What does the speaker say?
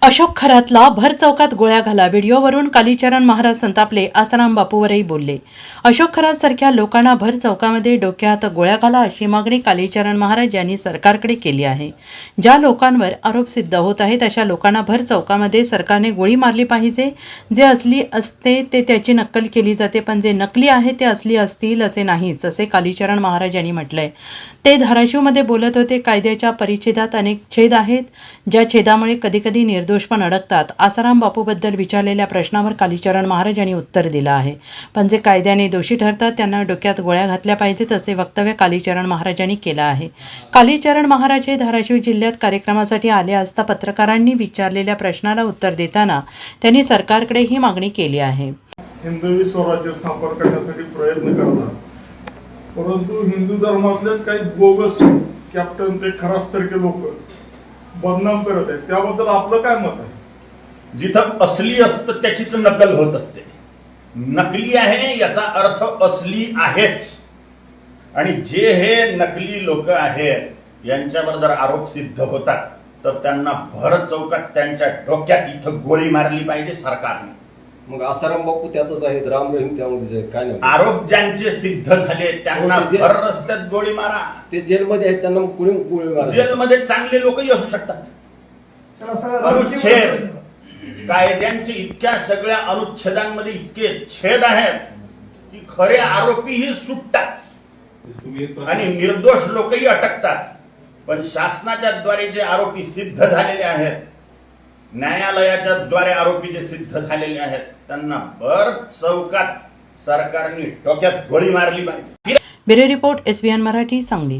अशोक खरातला भर चौकात गोळ्या घाला व्हिडिओवरून कालीचरण महाराज संतापले, आसाराम बापूवरही बोलले। अशोक खरात सारख्या लोकांना भर चौकामध्ये डोक्यात गोळ्या घाला अशी मागणी कालीचरण महाराज यांनी सरकारकडे केली आहे। ज्या लोकांवर आरोप सिद्ध होत आहेत अशा लोकांना भर चौकामध्ये सरकारने गोळी मारली पाहिजे। जे असली असते ते त्याची नक्कल केली जाते, पण जे नकली आहे ते असली असतील असे नाहीच, असे कालीचरण महाराज यांनी म्हटलंय। ते धाराशिवमध्ये बोलत होते। कायद्याच्या परिच्छेदात अनेक छेद आहेत, ज्या छेदामुळे कधीकधी निर्दोष पण अडकतात। आसाराम बापूबद्दल विचारलेल्या प्रश्नावर कालीचरण महाराज यांनी उत्तर दिलं आहे। पण जे कायद्याने दोषी ठरतात त्यांना डोक्यात गोळ्या घातल्या पाहिजेत असे वक्तव्य कालीचरण महाराजांनी केलं आहे। कालीचरण महाराज हे धाराशिव जिल्ह्यात कार्यक्रमासाठी आले असता पत्रकारांनी विचारलेल्या प्रश्नाला उत्तर देताना त्यांनी सरकारकडे ही मागणी केली आहे। हिंदवी स्वराज्य स्थापन करण्यासाठी प्रयत्न करतात, परंतु हिंदू धर्मातलेच काही बोगस कॅप्टन ते खरातसारखे लोक बदनाम करत आहेत। त्याबद्दल आपलं काय मत आहे? जिथं असली असतं त्याचीच नकल होत असते। नकली आहे याचा अर्थ असली आहेच, आणि जे हे नकली लोक आहेत यांच्यावर जर आरोप सिद्ध होतात तर त्यांना भर चौकात त्यांच्या डोक्यात इथं गोळी मारली पाहिजे सरकारने। मग आसाराम बापू त्यातच आहेत, राम रहीम त्यामध्ये काय नाही। आरोप ज्यांचे सिद्ध झाले त्यांना भर रस्त्यात गोळी मारा। ते जेलमध्ये आहेत त्यांना कुणी गोळी मारा। जेलमध्ये चांगले लोकही असू शकतात। अनुच्छेद कायद्यांचे इतक्या सगळ्या अनुच्छेदांमध्ये इतके छेद आहेत की खरे आरोपीही सुटतात आणि निर्दोष लोकही अटकतात। पण शासनाच्या द्वारे जे आरोपी सिद्ध झालेले आहेत, न्यायालयाच्या द्वारे आरोपी जे सिद्ध झालेले आहेत त्यांना भर चौकात सरकारने डोक्यात गोळी मारली पाहिजे। Bureau report SBN Marathi, Sangli.